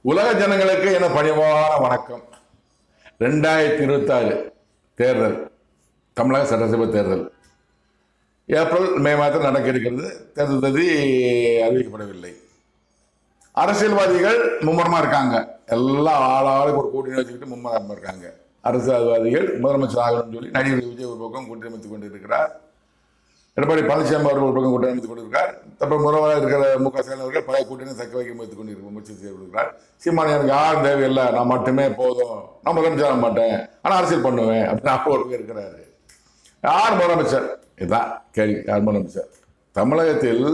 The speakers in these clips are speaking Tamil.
உலக ஜனங்களுக்கு என பணிவான வணக்கம். 2026 தேர்தல், தமிழக சட்டசபை தேர்தல் ஏப்ரல் மே மாதத்தில் நடக்க இருக்கிறது. தேர்தல் தேதி அறிவிக்கப்படவில்லை. அரசியல்வாதிகள் மும்முரமா இருக்காங்க. எல்லாம் ஆளாளுக்கு ஒரு கூட்டணி வச்சுக்கிட்டு மும்முரமா இருக்காங்க. அரசியல்வாதிகள் முதலமைச்சர் ஆகணும்னு சொல்லி நடிகர் விஜய் ஒரு பக்கம் கூட்டணி அமைத்துக் கொண்டிருக்கிறார். எடப்பாடி பழனிசாமி அவர்கள் ஒரு பக்கம் கூட்டணி அமைத்துக் கொண்டிருக்கிறார். அப்புறம் முதல்வராக இருக்கிற மு.க. ஸ்டாலின் அவர்கள் பழைய கூட்டணி தக்க வைக்க முயற்சி கொண்டிருக்க முயற்சி செய்து கொண்டிருக்கிறார். சீமான் எனக்கு யாரும் தேவையில்லை, நான் மட்டுமே போதும், நான் முதலமைச்சர் ஆக மாட்டேன், ஆனால் அரசியல் பண்ணுவேன் அப்படின்னு ஒரு இருக்கிறாரு. யார் முதலமைச்சர்? இதுதான் கேள்வி. யார் முதலமைச்சர்? தமிழகத்தில்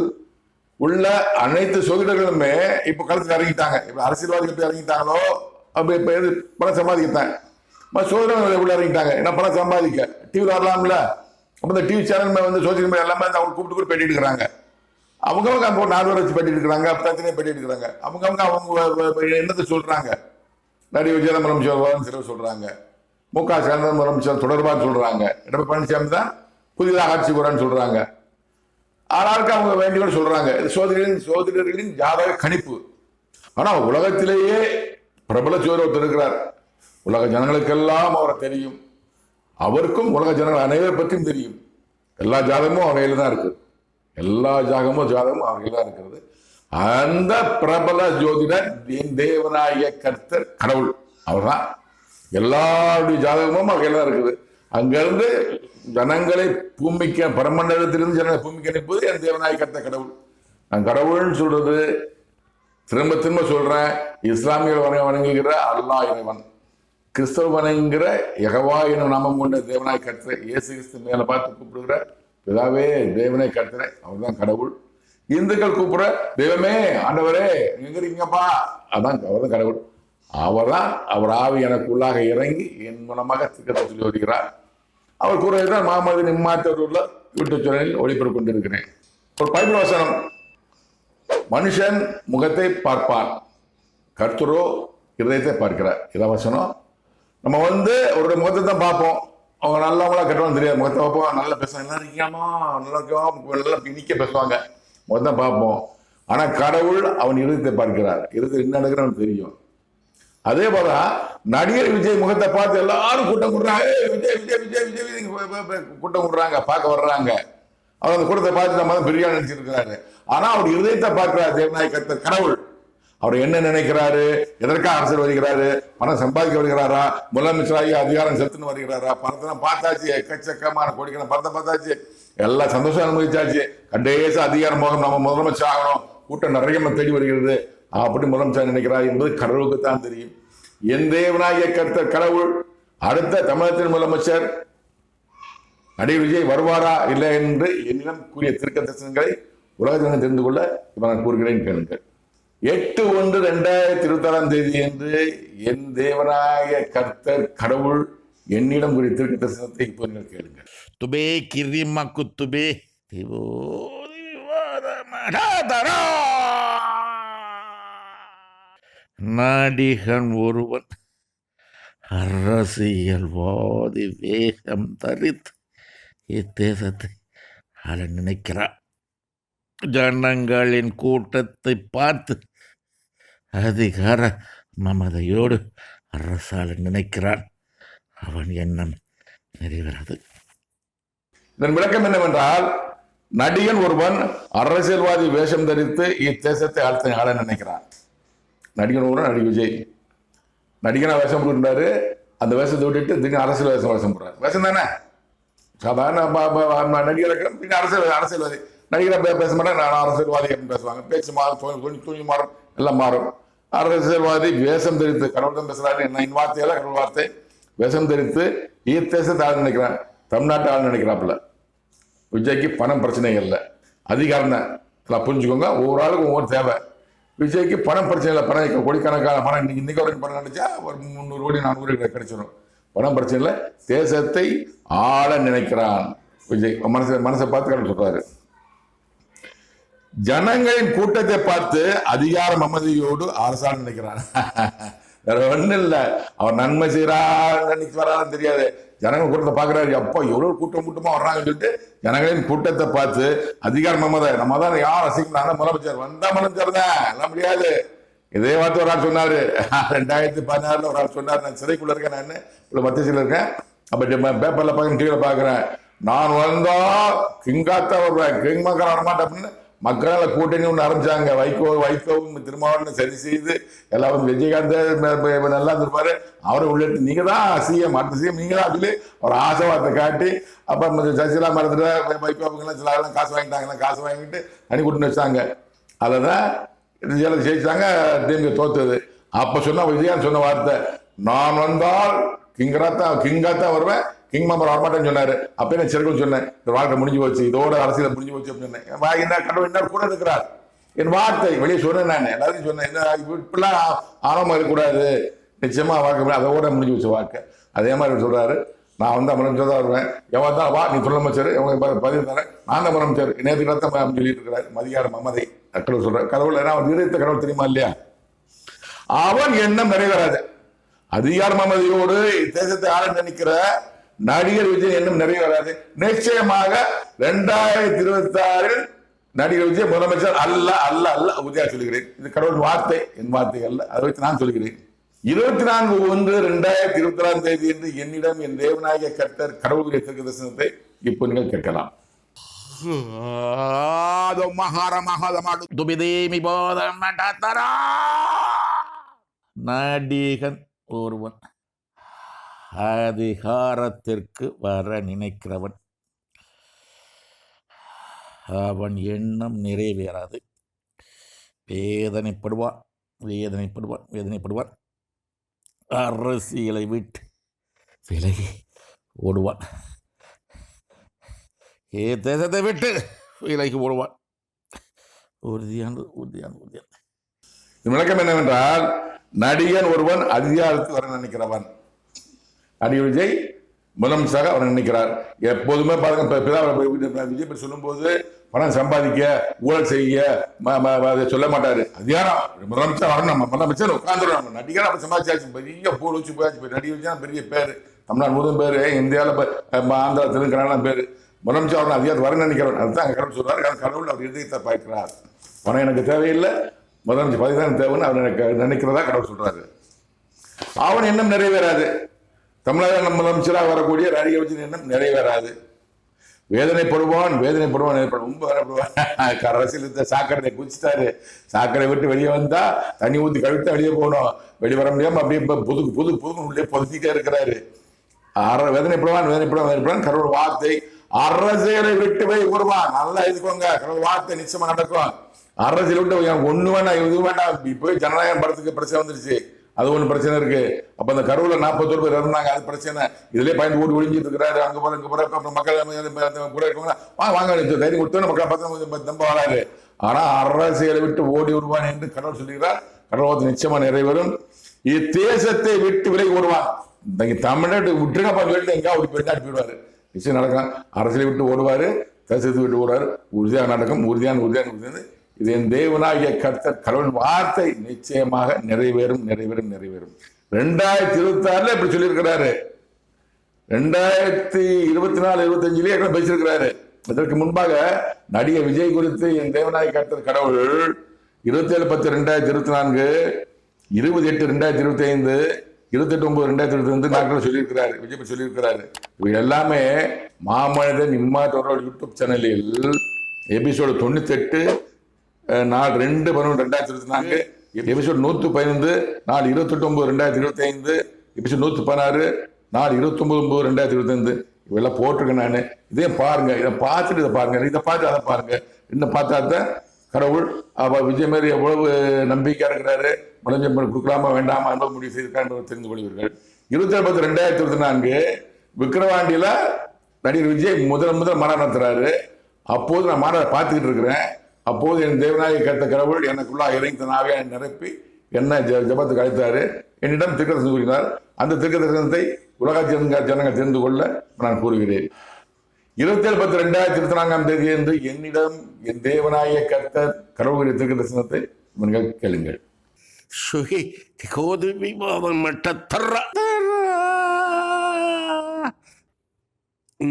உள்ள அனைத்து சோதிடர்களுமே இப்ப களத்தில் இறங்கிட்டாங்க. இப்ப அரசியல்வாதிகள் எப்படி இறங்கிட்டாங்களோ அப்ப இப்ப எது பணம் சம்பாதிக்கத்தான் சோதனை உள்ள இறங்கிட்டாங்க. என்ன பணம் சம்பாதிக்க டிவி வரலாம்ல. அப்ப இந்த டிவி சேனல் வந்து சோசியல் மீடியா எல்லாமே அவங்க கூப்பிட்டு கூட பேட்டி எடுக்கிறாங்க. அவங்கவுங்க அப்போ 4 பேர் வச்சு பேட்டி எடுக்கிறாங்க, பிரச்சனையை பேட்டி எடுக்கிறாங்க. அவங்க என்னத்தை சொல்றாங்க? நடிகர் விஜய் முதலமைச்சர் சிலர் சொல்றாங்க, மு.க. ஸ்டாலின் முதலமைச்சர் தொடர்பாக சொல்றாங்க, எடப்பாடி பழனிசாமி தான் புதிதாக ஆட்சி போறான்னு சொல்றாங்க. ஆளாருக்கு அவங்க வேண்டிகள் சொல்றாங்க. சோதரர்களின் ஜாதக கணிப்பு. ஆனா உலகத்திலேயே பிரபல ஜோதிடர் ஒருத்தர் இருக்கிறார். உலக ஜனங்களுக்கெல்லாம் அவரை தெரியும். அவருக்கும் உலக ஜனங்கள் அனைவரை பற்றியும் தெரியும். எல்லா ஜாதகமும் அவரையில தான் இருக்கு. எல்லா ஜாதகமும் அவரையில தான் இருக்கிறது. அந்த பிரபல ஜோதிடர் தேவநாயக கர்த்தர் கடவுள் அவர் தான். எல்லாருடைய ஜாதகமும் அவரையில தான் இருக்குது. அங்கிருந்து ஜனங்களை பூமிக்க பரமண்டலத்திலிருந்து ஜனங்களை பூமிக்கு அனுப்புவது என் தேவநாயக கர்த்தர் கடவுள். நான் கடவுள்னு சொல்றது திரும்ப திரும்ப சொல்றேன். இஸ்லாமியர்கள் வணங்குகிற அல்லாஹ் இறைவன், கிறிஸ்தவ வணங்குகிற யெகோவா எனும் நாமம் கொண்ட தேவனாய் கர்த்தரை, இயேசு கிறிஸ்து மேல பார்த்து கூப்பிடுகிற பிதாவே தேவனை கர்த்தரை, அவர் தான் கடவுள். இந்துக்கள் கூப்பிடுற தெய்வமே ஆண்டவரே எங்க இருக்கீங்கப்பா, அதான் அவர் தான் கடவுள். அவர் ஆவி எனக்கு உள்ளாக இறங்கி என் மூலமாக திட்டத்தை சொல்லி வருகிறார். அவர் கூறுவதுதான் மாமது நிம்மாத்தூர்ல யூடியூப் சேனலில் ஒளிபரப்பு கொண்டிருக்கிறேன். ஒரு பைபிள் வசனம், மனுஷன் முகத்தை பார்ப்பான், கர்த்தரோ இருதயத்தை பார்க்கிறார். இதான் வசனம். நம்ம ஒரு முகத்தை தான் பார்ப்போம். அவங்க நல்லவங்களா கெட்டவங்க தெரியாது. முகத்தை பார்ப்போம், நல்லா பேசுவாங்க, நல்லா இருக்கியாமா, நல்லா இருக்கா, நல்லா இனிக்க பேசுவாங்க, முகத்தை பார்ப்போம். ஆனா கடவுள் அவன் இருதயத்தை பார்க்கிறார். இருதயம் என்ன நடக்குன்னு தெரியும். அதே போல நடிகர் விஜய் முகத்தை பார்த்து எல்லாரும் கூட்டம் கூடுறாங்க. விஜய் விஜய் விஜய் விஜய் கூட்டம் கூடுறாங்க, பார்க்க வர்றாங்க. அவர் அந்த கூட்டத்தை பார்த்து நம்ம தான் பிரியாணி நினைச்சிருக்கிறாரு. ஆனா அவர் இருதயத்தை பார்க்கிறார் தேவநாயக கர்த்தர் கடவுள். அவர் என்ன நினைக்கிறாரு, எதற்காக அரசியல் வருகிறாரு, பணம் சம்பாதிக்க வருகிறாரா, முதலமைச்சராகி அதிகாரம் செலுத்துன்னு வருகிறாரா, பணத்தை பார்த்தாச்சு, எக்கச்சக்கமான கோடிக்கணும் பணத்தை பார்த்தாச்சு, எல்லா சந்தோஷம் அனுபவிச்சாச்சு. கண்டேச அதிகாரம் போகும், நம்ம முதலமைச்சர் ஆகணும், கூட்டம் நிறைய தேடி வருகிறது, அப்படி முதலமைச்சர் நினைக்கிறார் என்பது கடவுளுக்கு தான் தெரியும். என் தேவநாயக கர்த்தர் கடவுள் அடுத்த தமிழகத்தின் முதலமைச்சர் நடிகர் விஜய் வருவாரா இல்லை என்று என்னிடம் கூறிய திருக்க தரிசனங்களை உலக ஜனங்கள் தெரிந்து கொள்ள இப்ப நான் கூறுகிறேன், கேளுங்கள். 8/1/2026 என்று என் தேவநாயக கர்த்தர் கடவுள் என்னிடம் கூறிய திருக்க தரிசனத்தை இப்போ நீங்கள் கேளுங்கள். துபே கிரிமா குத்துபே நடிகன் ஒருவன் அரசியல்வாதி வேகம் தரித்து இத்தேசத்தை ஆள நினைக்கிறான். ஜனங்களின் கூட்டத்தை பார்த்து அதிகார மமதையோடு அரசாள நினைக்கிறான். அவன் எண்ணம் நிறைவேறாது. இதன் விளக்கம் என்னவென்றால், நடிகன் ஒருவன் அரசியல்வாதி வேஷம் தரித்து இத்தேசத்தை ஆள நினைக்கிறான். நடிகன் ஒருவன் நடிகர் விஜய் நடிகனா வேஷம் போட்டுட்டாரு. அந்த வேஷத்தை விட்டுட்டு திடீர்னு அரசியல் வேஷம் போடுறாரு. வேஷம் தானே சாதாரண நடிகர் அரசியல்வாதி. நடிகரை பேச மாட்டேன், நான் அரசியல்வாதி அப்படின்னு பேசுவாங்க. பேச்சு மாறும், துணி மாறும், எல்லாம் மாறும். அரசியல்வாதி வேஷம் தெரிவித்து கடவுள் தான் பேசுறாரு. என் வார்த்தையெல்லாம் கடவுள் வார்த்தை. வேஷம் தெரிவித்து தேசத்தை ஆள் நினைக்கிறான், தமிழ்நாட்டை ஆள் நினைக்கிறாப்புல. விஜய்க்கு பணம் பிரச்சனை இல்லை, அதிகாரம் தான். புரிஞ்சுக்கோங்க, ஒவ்வொரு ஆளுக்கும் ஒவ்வொரு தேவை. விஜய்க்கு பணம் பிரச்சனை இல்லை. பணம் கோடிக்கணக்கான பணம் இன்னைக்கு வரைக்கும் பணம் நினைச்சா ஒரு 300 கோடி 400 கோடி கிடைச்சிடும். பணம் பிரச்சனை இல்லை, தேசத்தை ஆள நினைக்கிறான் விஜய். மனசை பார்த்து கடவுள் சொல்றாரு. ஜனங்களின் கூட்டத்தை பார்த்து அதிகார மமதியோடு அரசாங்கம் நினைக்கிறான். வேற ஒண்ணும் இல்ல, அவர் நன்மை செய்யறான்னு வரான்னு தெரியாது. ஜனங்கள் கூட்டத்தை பாக்குறாரு, அப்பா எவ்வளவு கூட்டமா வர்றாங்கன்னு சொல்லிட்டு ஜனங்களின் கூட்டத்தை பார்த்து அதிகார மமதை, நம்ம தான் யார் ரசிக்கலாம், முதலமைச்சர் வந்தா முதலமைச்சர் தான் எல்லாம் முடியாது, இதே வார்த்தை ஒரு ஆள் சொன்னாரு 2016 ஒரு ஆள் சொன்னார், நான் சிறைக்குள்ள இருக்கேன், நான் இவ்வளவு மத்தியில் இருக்கேன், அப்ப பேப்பர்ல பார்க்க டிவியில பாக்குறேன், நான் வந்தா கிங்காத்தான் வருவேன், கிங் மக்கள் வரமாட்டேன் அப்படின்னு மக்களால் கூட்டணி ஒன்று ஆரம்பிச்சாங்க. வைகோவும் திருமாவளவன் சரி செய்து எல்லாம் விஜயகாந்த் நல்லா இருந்திருப்பாரு, அவரை உள்ளிட்டு நீங்க தான் சிஎம், அடுத்த சிஎம் நீங்க தான் சொல்லி ஒரு ஆசைவாதத்தை காட்டி அப்ப சசிகலா மரத்துல வைகோவுக்கெல்லாம் சில காசு வாங்கிட்டாங்க, காசு வாங்கிட்டு தனி கூட்டணி வச்சாங்க. அதைதான் ஜெயிச்சாங்க, டிஎம்கே தோத்தது. அப்ப சொன்ன விஜயகாந்த் சொன்ன வார்த்தை, நான் வந்தால் கிங்காத்தான் வருவேன், கிங் மெம்பர் வரமாட்டேன்னு சொன்னாரு. அப்ப என்ன சிறகு சொன்னேன், இந்த வாழ்க்கை முடிஞ்சு போச்சு, இதோட அரசியல் முடிஞ்சு போச்சு அப்படின்னு சொன்னேன். என்ன கடவுள் என்ன கூட இருக்கிறார், என் வார்த்தை வெளியே சொன்னேன், நான் எல்லாத்தையும் சொன்னேன், இப்படிலாம் ஆரம்பம் இருக்கக்கூடாது, நிச்சயமா வாழ்க்கை அதோட முடிஞ்சு வச்ச வாழ்க்கை. அதே மாதிரி சொல்றாரு, நான் வந்து முதலமைச்சர் தான் வருவேன், எவன் தான் வா நீ முதலமைச்சர், பதிவு தரேன், நான் தான் முதலமைச்சர், நேற்று தான் சொல்லிட்டு இருக்கிறார் மதியார மமதை. கடவுள் சொல்ற கடவுள் அவன் விடுத்த கடவுள் தெரியுமா இல்லையா, அவன் எண்ணம் நிறைவேறாது. அதிகார மமதையோடு தேசத்தை ஆள நினைக்கிற நடிகர் விஜய் எண்ணம் நிறைவேறாது. நிச்சயமாக 2026 நடிகர் விஜய் முதலமைச்சர் அல்ல அல்ல அல்ல உறுதியாக சொல்லுகிறேன். இது கடவுள் வார்த்தை, என் வார்த்தை அல்ல, அதை வைத்து நான் சொல்கிறேன். 24/1/2026 என்று என்னிடம் என் தேவநாயக கர்த்தர் கடவுளுடைய தீர்க்க தரிசனத்தை இப்போ நீங்கள் கேட்கலாம். நடிகன் ஒருவன் அதிகாரத்திற்கு வர நினைக்கிறவன், அவன் எண்ணம் நிறைவேறாது. வேதனைப்படுவான் வேதனைப்படுவான் வேதனைப்படுவான். அரசியலை விட்டு விலகி ஓடுவான், தேசத்தை விட்டு விலகி ஓடுவான். உறுதியானது உறுதியானது உறுதியானது. விளக்கம் என்னவென்றால், நடிகன் ஒருவன் அதிகாரத்துக்கு வர நினைக்கிறவன், நடிகர் விஜய் முதலமைச்சராக அவர் நினைக்கிறார். எப்போதுமே பாருங்க, விஜய் சொல்லும் போது பணம் சம்பாதிக்க ஊழல் செய்ய சொல்ல மாட்டாரு. அதிகாரம் முதலமைச்சர் வரணும், நம்ம முதலமைச்சர் உட்காந்துடும், நடிகர் அப்ப சம்பாதிச்சாச்சு, பெரிய போல் வச்சு போயாச்சு. நடிகர் விஜய் பெரிய பேரு, தமிழ்நாடு முழுவதும் பேரு, இந்தியாவில் ஆந்திரா தெலுங்கானா பேரு. முதலமைச்சர் அவர்கள் அதிகாரத்தை வர நினைக்கிறவன், அதுதான் கடவுள் சொல்றாரு. கடவுள் அவர் இதயத்தை பார்க்கிறார். பணம் எனக்கு தேவையில்லை, முதலமைச்சர் பதவி தான் தேவைன்னு அவர் நினைக்கிறதா கடவுள் சொல்றாரு. அவன் எண்ணம் நிறைவேறாது. தமிழக முதலமைச்சராக வரக்கூடிய நடிகர் விஜய் எண்ணம் நிறைவேறாது. வேதனைப்படுவான் வேதனைப்படுவான் ரொம்ப வரப்படுவான். அரசியல் சாக்கடை குதிச்சுட்டாரு, சாக்கடை விட்டு வெளியே வந்தா தண்ணி ஊற்றி கழுவிட்டு வெளியே போகணும், வெளியே வர முடியாம அப்படியே புது புது புது உள்ளே பொதுத்திட்டே இருக்கிறாரு. வேதனைப்படுவான் வேதனைப்படுவான் வேதனைப்படுவான். கடவுள் வார்த்தை, அரசியலை விட்டு போய் வருவான். நல்லா இதுக்கோங்க, கடவுள் வார்த்தை நிச்சயமா நடக்கும். அரசியல் விட்டு ஒண்ணு வேண்டாம் இது வேண்டாம். இப்போ ஜனநாயகம் படத்துக்கு பிரச்சனை வந்துருச்சு, அது ஒண்ணு பிரச்சனை இருக்கு. அப்ப அந்த கருவுல 41 பேர் இருந்தாங்க, அது பிரச்சனை. இதுலயே பயந்து ஓடி ஒழிஞ்சிட்டு இருக்கிறாரு. அங்க போற இங்க போற மக்கள் கூட இருக்கவங்க வாங்க தைரியம் கொடுத்தோம், மக்கள் பார்த்து நம்ப வராது. ஆனா அரசியலை விட்டு ஓடி வருவான் என்று கடவுள் சொல்லுகிறார். கடவுள் நிச்சயமா நிறைவேறும். இத்தேசத்தை விட்டு விலகி ஓடுவான். தமிழ்நாட்டு விட்டுருங்க சொல்லிட்டு எங்க ஒரு வெளிநாட்டு போயிடுவாரு. நிச்சயம் நடக்கும். அரசியலை விட்டு ஓடுவாரு, தேசத்தை விட்டு ஓடுவாரு. உறுதியாக நடக்கும். உறுதியான உறுதியான உறுதியான இது என் தேவனாகிய கர்த்தர் கடவுள் வார்த்தை நிச்சயமாக நிறைவேறும் நிறைவேறும் நிறைவேறும். 2026 இப்படி சொல்லியிருக்கிறாரு. 2024-25 பேசியிருக்கிறாரு. இதற்கு முன்பாக நடிகர் விஜய் குறித்து என் தேவனாகிய கர்த்தர் கடவுள் 27/10/2024, 28/2025, 28/9/2025 நாட்கள் சொல்லியிருக்கிறாரு. விஜய் சொல்லியிருக்கிறாரு. இவை எல்லாமே மாமனிதன் இம்மாற்றோட யூடியூப் சேனலில் எபிசோடு 98 நாள் 2/11/2024, எபிசோட் 115 நாள் 28/9/2025, எபிசோட் 116 நாள் 29/9/2025 இவெல்லாம் போட்டிருக்கேன் நான். இதையும் பாருங்க, இதை பார்த்துட்டு இதை பாருங்க, இதை பார்த்து அதை பாருங்க. இன்னும் பார்த்தாதான் கடவுள் விஜய் மாரி எவ்வளவு நம்பிக்கையா இருக்கிறாரு, முதலமைச்சர் கொடுக்கலாமா வேண்டாமா என்பது முடிவு செய்திருக்காரு தெரிந்து கொள்வீர்கள். 27/10/2024 விக்கிரவாண்டியில நடிகர் விஜய் முதல் மாநாடு நடத்துறாரு. அப்போது நான் மாநாடு பார்த்துக்கிட்டு இருக்கிறேன். அப்போது என் தேவனாகிய கர்த்தர் கடவுள் எனக்குள்ளா இறைந்த நாவே நிரப்பி என்ன ஜபத்துக்கு அழைத்தாரு. என்னிடம் தீர்க்க தரிசனம் கூறினார். அந்த தீர்க்க தரிசனத்தை உலக ஜனங்கள் தெரிந்து கொள்ள நான் கூறுகிறேன். 27/10/2024 என்று என்னிடம் என் தேவனாகிய கர்த்தர் கடவுளுடைய தீர்க்க தரிசனத்தை நீங்கள் கேளுங்கள்.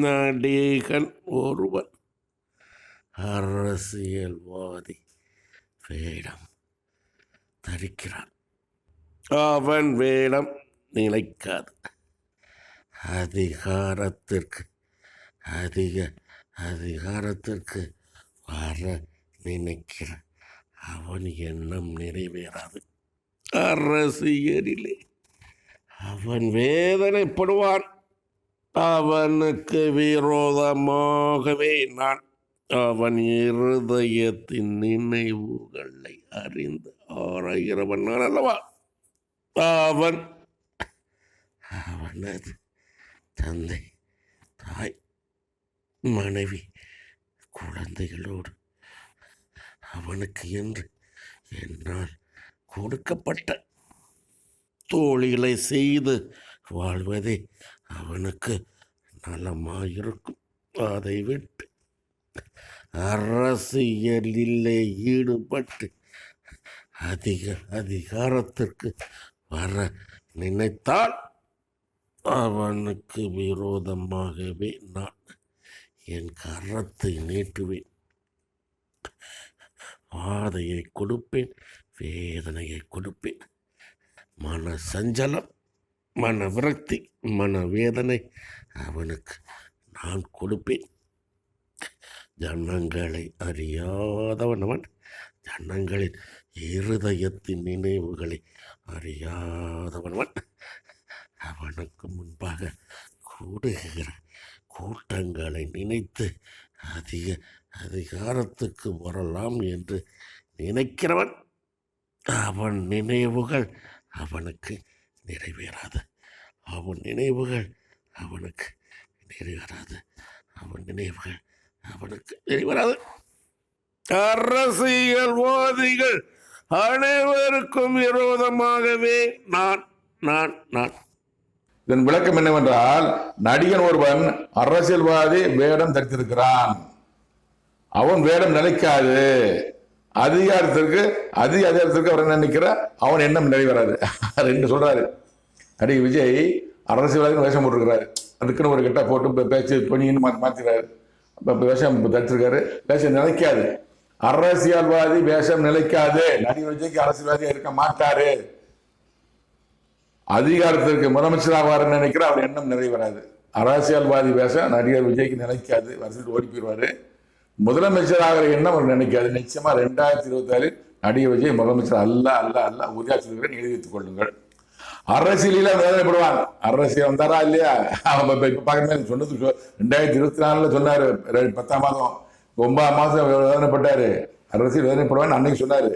நடிகன் ஒருவன் அரசியல்வாதி வேடம் தரிக்க இருக்கிறான். அவன் வேடம் நிலைக்காது. அதிகாரத்திற்கு வர நினைக்கிற அவன் எண்ணம் நிறைவேறாது. அரசியலிலே அவன் வேதனைப்படுவான். அவனுக்கு விரோதமாகவே நான் அவன் இருதயத்தின் நினைவுகளை அறிந்து ஆராய்கிறவன் நான் அல்லவா. அவனது தந்தை, தாய், மனைவி, குழந்தைகளோடு அவனுக்கு என்று என்னால் கொடுக்கப்பட்ட தொழிலை செய்து வாழ்வதே அவனுக்கு நலமாயிருக்கும். அதை விட்டு அரசியலிலே ஈடுபட்டு அதிகாரத்திற்கு வர நினைத்தால் அவனுக்கு விரோதமாகவே நான் என் கரத்தை நீட்டுவேன். வாதையை கொடுப்பேன், வேதனையை கொடுப்பேன். மன சஞ்சலம், மன விரக்தி, மன வேதனை அவனுக்கு நான் கொடுப்பேன். ஜனங்களை அறியாதவன் அவன். ஜனங்களின் இருதயத்தின் நினைவுகளை அறியாதவன் அவனுக்கு முன்பாக கூடுகிற கூட்டங்களை நினைத்து அதிகாரத்துக்கு வரலாம் என்று நினைக்கிறவன் அவன் நினைவுகள் அவனுக்கு நிறைவேறாது. அவன் நினைவுகள் அவனுக்கு நிறைவேறாது. அவன் நினைவுகள் அவனுக்கு நிறைவேறாது. அரசியல்வாதிகள் அனைவருக்கும் விரோதமாகவே நான் நான் நான் இதன் விளக்கம் என்னவென்றால், நடிகன் ஒருவன் அரசியல்வாதி வேடம் தரித்திருக்கிறான். அவன் வேடம் நிலைக்காது. அதிகாரத்திற்கு அவர் நினைக்கிற அவன் எண்ணம் நிறைவேறாது. ரெண்டு சொல்றாரு. நடிகர் விஜய் அரசியல்வாதி வேஷம் போட்டிருக்கிறாரு. அதுக்குன்னு ஒரு கிட்ட போட்டு பேச்சு பண்ணின்னு மாத்திக்கிறாரு. வேஷம் தரித்திருக்காரு. வேஷம் நிலைக்காது. அரசியல்வாதி வேஷம் நிலைக்காது. நடிகர் விஜய்க்கு அரசியல்வாதியா இருக்க மாட்டாரு. அதிகாரத்திற்கு முதலமைச்சராக நினைக்கிற அவர் எண்ணம் நிறைவேறாது. அரசியல்வாதி வேஷம் நடிகர் விஜய்க்கு நிலைக்காது. வருஷத்துக்கு ஓடி போயிடுவாரு. முதலமைச்சராகிற எண்ணம் அவர் நினைக்காது. நிச்சயமா 2024 நடிகர் விஜய் முதலமைச்சர் அல்ல உறுதியா சொல்கிறேன், எழுதி வைத்துக் கொள்ளுங்கள். அரசியலில் வேதனைப்படுவான். அரசியல் வந்தாரா இல்லையா? இப்ப பாக்க சொன்னது 2024 சொன்னாரு. 10ஆம் மாதம் 9ஆம் மாதம் வேதனைப்பட்டாரு. அரசியல் வேதனைப்படுவான் அன்னைக்கு சொன்னாரு.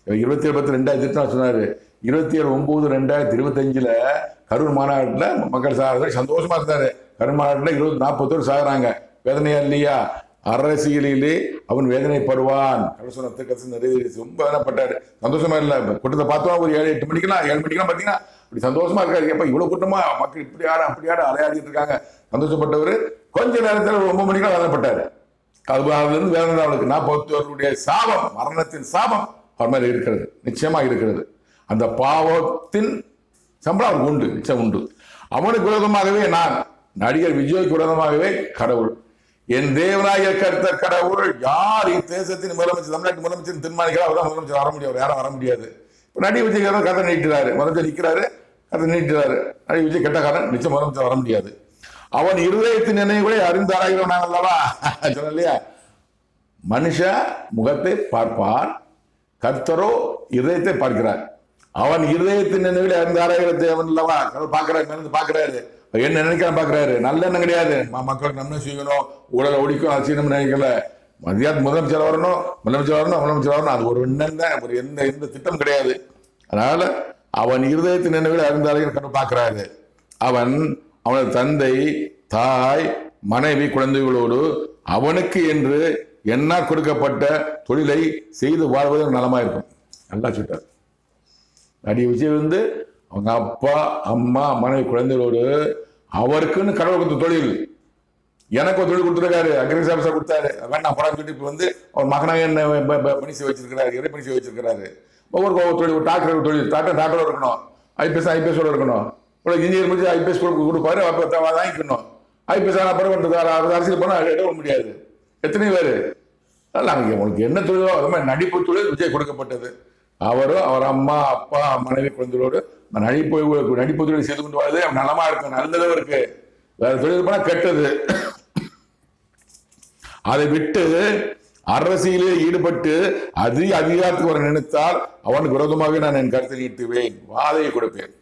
27/10/2024 சொன்னாரு. 27/9/2025 கரூர் மாநாட்டில் மக்கள் சாகுறது சந்தோஷமா இருந்தாரு. கரூர் மாநாட்டில் 40 பேர் சாகுறாங்க. வேதனையா இல்லையா? அரசியலிலே அவன் வேதனைப்படுவான். நிறைவேறிச்சு. ரொம்ப வேதனைப்பட்டாரு. சந்தோஷமா இல்லை. கூட்டத்தை பார்த்தோம் ஒரு 7-8 மணிக்கெல்லாம் 7 மணிக்கெல்லாம் பார்த்தீங்கன்னா அப்படி சந்தோஷமா இருக்காரு. எப்ப இவ்வளவு கூட்டமா மக்கள் இப்படி ஆட அலையாடிட்டு இருக்காங்க. சந்தோஷப்பட்டவர் கொஞ்ச நேரத்தில் 9 மணிக்கெல்லாம் வேதனைப்பட்டாரு. அதுல இருந்து வேதனை அவனுக்கு 40 பேருடைய சாபம், மரணத்தின் சாபம் அவர் மேல இருக்கிறது. நிச்சயமா இருக்கிறது. அந்த பாவத்தின் சம்பளம் அவருக்கு உண்டு, நிச்சயம் உண்டு. அவனுக்கு விரோதமாகவே நான், நடிகர் விஜய்க்கு விரோதமாகவே கடவுள், என் தேவனாய கர்த்தர் கடவுள் யார் இத்தேசத்தின் முதலமைச்சர், தமிழ்நாட்டு முதலமைச்சர் தீர்மானிக்கிறார், அவர் தான் முதலமைச்சர் வர முடியும். யாரும் வர முடியாது. இப்போ நடிகர் விஜய் கதை நீட்டுறாரு. முதலமைச்சர் நிற்கிறாரு, கதை நீட்டுறாரு. நடிகர் விஜய் கெட்டக்காரன், நிச்சயம் முதலமைச்சர் வர முடியாது. அவன் இருதயத்தின் நினைவுகளை அறிந்து ஆராய்கிறவன் அல்லவா சொன்ன இல்லையா? மனுஷ முகத்தை பார்ப்பான், கர்த்தரோ இருதயத்தை பார்க்கிறார். அவன் இருதயத்தின் நினைவில் அறிந்து ஆராய்கிற தேவன் அல்லவா? பார்க்கிறாரு, பார்க்கிறாரு. என்ன நினைக்கிறான் பார்க்கிறாரு. நல்ல எண்ணம் கிடையாது. மக்களுக்கு நன்மை செய்யணும், உடலை ஒழிக்கும், அது செய்யணும்னு நினைக்கல. மதியானம் முதலமைச்சர் வரணும், அது ஒரு எண்ணம் தான், ஒரு எந்த திட்டம் கிடையாது. அதனால அவன் இருதயத்தின் நினைவில் அறிந்து ஆராய்கிற பார்க்கிறாரு. அவனது தந்தை, தாய், மனைவி, குழந்தைகளோடு அவனுக்கு என்று என்ன கொடுக்கப்பட்ட தொழிலை செய்து வாழ்வது நலமா இருக்கும். நல்லா சொல்லிட்டார். நடிகர் விஜய் அவங்க அப்பா, அம்மா, மனைவி, குழந்தைகளோடு அவருக்குன்னு கடவுள் கொடுத்த தொழில், எனக்கு ஒரு தொழில் கொடுத்துருக்காரு, அக்ரிகல்ச்சர் ஆஃபீஸர் கொடுத்தாரு, வேண்டாம் படம் சொல்லி இப்போ அவர் மகனாக என்ன பணி செய்ய வச்சிருக்கிறாரு, இறை பணி செய்ய வச்சிருக்கிறாரு. ஒவ்வொரு தொழில், ஒரு டாக்டர் தொழில், டாக்டர் இருக்கணும், ஐபிஎஸ் இருக்கணும், இன்ஜினியர் முடிச்சு ஐபிஎஸ் கொடுப்பாரு, அப்போ வாங்கிக்கணும். ஐபிஎஸ் ஆனால் படம் அரசியல் பண்ண எடுக்க முடியாது. எத்தனை பேர்? அதெல்லாம் உங்களுக்கு என்ன தொழிலோ அது மாதிரி நடிப்பு தொழில் விஜய் கொடுக்கப்பட்டது. அவரும் அவர் அம்மா அப்பா மனைவி குழந்தைகளோடு நடிப்பு தொழில் செய்து கொண்டு வரது நலமா இருக்கும், நல்லதும் இருக்கு. வேற தொழில் போனா கெட்டது. அதை விட்டு அரசியலில் ஈடுபட்டு அதிகாரத்துக்கு வர நினைத்தால் அவனுக்கு விரோதமாக நான் என் கருத்தை நீட்டுவேன், வாதையை கொடுப்பேன்.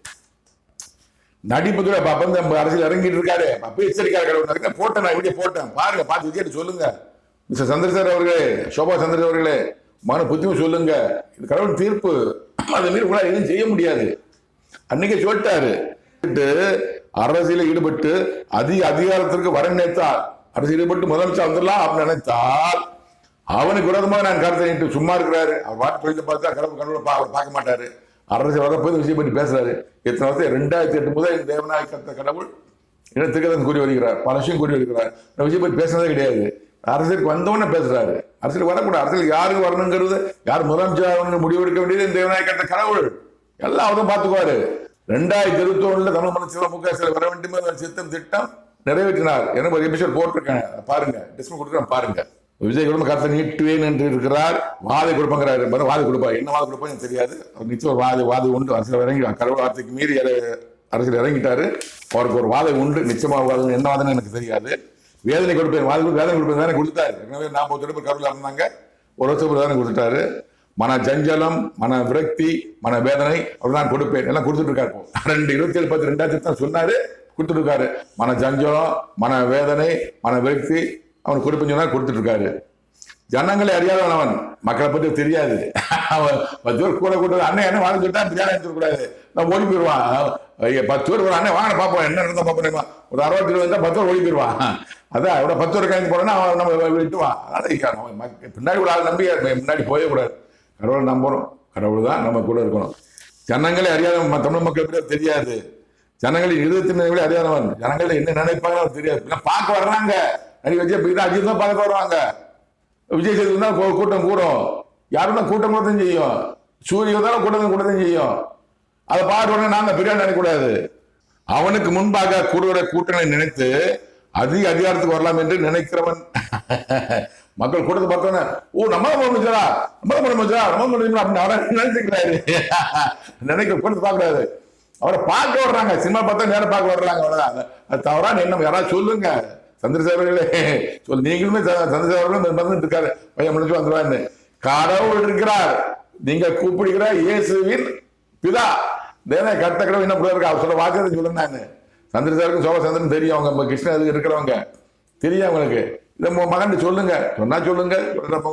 நடிப்பு துறை அரசியல் இறங்கிட்டு இருக்காரு, அப்ப எச்சரிக்கையாக கடவுள் போட்டேன், நான் வீடியோ போட்டேன், பாருங்க, பார்த்து கேட்டு சொல்லுங்க. மிஸ்டர் சந்திரசேகர் அவர்களே, சோபா சந்திரசேகர் அவர்களே, மன புத்தியும் சொல்லுங்க. இது கடவுள் தீர்ப்பு, அதை மீறி கூட எதுவும் செய்ய முடியாது. அன்னைக்கே சொல்லிட்டாரு. அரசியலில் ஈடுபட்டு அதிகாரத்திற்கு வர நினைத்தால், அரசியல் ஈடுபட்டு முதலமைச்சர் வந்துடலாம் அப்படின்னு நினைத்தால் அவனுக்கு விரோதமாக நான் கருத்தை நீட்டு சும்மா இருக்கிறாரு. அவர் வாட்டு தொழிலை பார்த்தா கடவுள் பார்க்க மாட்டாரு. அரசியல் வரப்போது விஷயம் பற்றி பேசுறாரு. எத்தனை வருஷம் 2008 முதல் தேவநாயக கடவுள் இனத்துக்கு கூறி வருகிறார், பல விஷயம் கூறி வருகிறார். இந்த விஷயம் பற்றி பேசுனதே கிடையாது. அரசியலுக்கு வந்தவொடனே பேசுறாரு. அரசியல் வரக்கூடாது, அரசியல் யாருக்கு வரணுங்கிறது, யார் முதலமைச்சர் முடிவெடுக்க வேண்டியது தேவநாயக கடவுள். எல்லாம் அவரும் பார்த்துக்குவாரு. 2021 தமிழ் முதலமைச்சர் மு க ஸ்டாலின் வர வேண்டும் சித்தம் திட்டம் நிறைவேற்றினார். எனக்கு ஒரு எபிசோட் போட்டிருக்கேன், பாருங்க, டிஸ்கவுண்ட் கொடுக்குறேன் பாருங்க. விஜய் குடும்ப கருத்தை நீட்டுவேன் என்று இருக்கிறார். வாதை கொடுப்பாங்கிறாரு, வாதை கொடுப்பா, என்ன வாதை கொடுப்பா எனக்கு தெரியாது. அவர் நிச்சயம் வாதை உண்டு. அரசியல் இறங்கி கடவுள் வார்த்தைக்கு மீறி அரசியல் இறங்கிட்டாரு. அவருக்கு ஒரு வாதை உண்டு, நிச்சயமாக வாதம், என்ன வாதம்னு எனக்கு தெரியாது. வேதனை கொடுப்பேன், வேதனை கொடுப்பேன் தானே கொடுத்தாரு. எனவே 40 பேர் கடவுள் இருந்தாங்க, ஒரு வருஷம் தானே கொடுத்துட்டாரு. மன ஜஞ்சலம், மன விரக்தி, மன வேதனை அவர் நான் கொடுப்பேன், எல்லாம் கொடுத்துட்டு இருக்காரு. 27/10/2000 சொன்னாரு, கொடுத்துட்டு இருக்காரு. மன ஜஞ்சலம், மன வேதனை, மன விரக்தி அவன் கொடுப்பேன்னு சொன்னா கொடுத்துட்டு இருக்காரு. ஜனங்களை அறியாதவன் அவன், மக்களை பற்றி தெரியாது. அவன் 10 பேர் கூட கூட்டது, அண்ணன் என்ன வாங்க சொல்லிட்டா தியானம் எடுத்துக்கூடாது, நான் ஓடி போயிடுவான். 10 பேர் அண்ணன் வாங்க பார்ப்போம், என்ன நடந்தா பார்ப்போம். ஒரு 60 வந்தா 10 பேர் ஓடி போயிடுவான். அதான் அவட 10 பேர் கழிந்து போறோம்னா அவன் நம்ம விட்டுவான். அதனால பின்னாடி ஒரு ஆள் நம்பி முன்னாடி போயே கூடாது. கடவுளை நம்பணும், கடவுள் தான் நம்ம கூட இருக்கணும். ஜனங்களை அறியாதவன், தமிழ் மக்களுக்கு தெரியாது. ஜனங்களின் இருதயத்தின் அறியாதவன், ஜனங்களை என்ன நினைப்பாங்க தெரியாது. பார்க்க வர்றாங்க, விஜய் அஜித் தான் பார்க்க வருவாங்க. விஜய் சேதுபதி தான் கூட்டம் கூடும், யாரும் தான் கூட்டம் கூடத்தையும் செய்யும். சூரிய தான் கூட்டத்தையும் செய்யும். அதை பார்க்க உடனே நாங்க பிரியாணி நினைக்கக்கூடாது. அவனுக்கு முன்பாக கூடுகிற கூட்டங்களை நினைத்து அதிகாரத்துக்கு வரலாம் என்று நினைக்கிறவன் மக்கள் கூட்டத்தை பார்த்தோன்னே, ஓ நம்ம முதலமைச்சரா அப்படின்னு அவரை நினைச்சுக்கிறாரு. நினைக்கிற கூட்டத்தை பார்க்கறாரு, அவரை பார்க்க வர்றாங்க. சினிமா பார்த்தா நேரம் பார்க்க வர்றாங்க, அவ்வளவுதான். அது தவறா என்ன யாராவது சொல்லுங்க. சந்திரசேகர்களே சொல்லு, நீங்களுமே சந்திரசேகர்களும் வந்துட்டு இருக்காரு, பையன் முடிச்சு வந்துருவாரு. கடவுள் இருக்கிறார், நீங்க கூப்பிடுகிற இயேசுவின் பிதா தேவனை கட்ட கடவுள் என்ன இருக்கா அவர் சொல்ல வாக்கியத்தை சொல்லுங்க. நான் சந்திரசேகருக்கும் சோழசந்திரன் தெரியும், அவங்க கிருஷ்ணன் இருக்கிறவங்க தெரியும் அவங்களுக்கு. இதை மகன் சொல்லுங்க, சொன்னா சொல்லுங்க,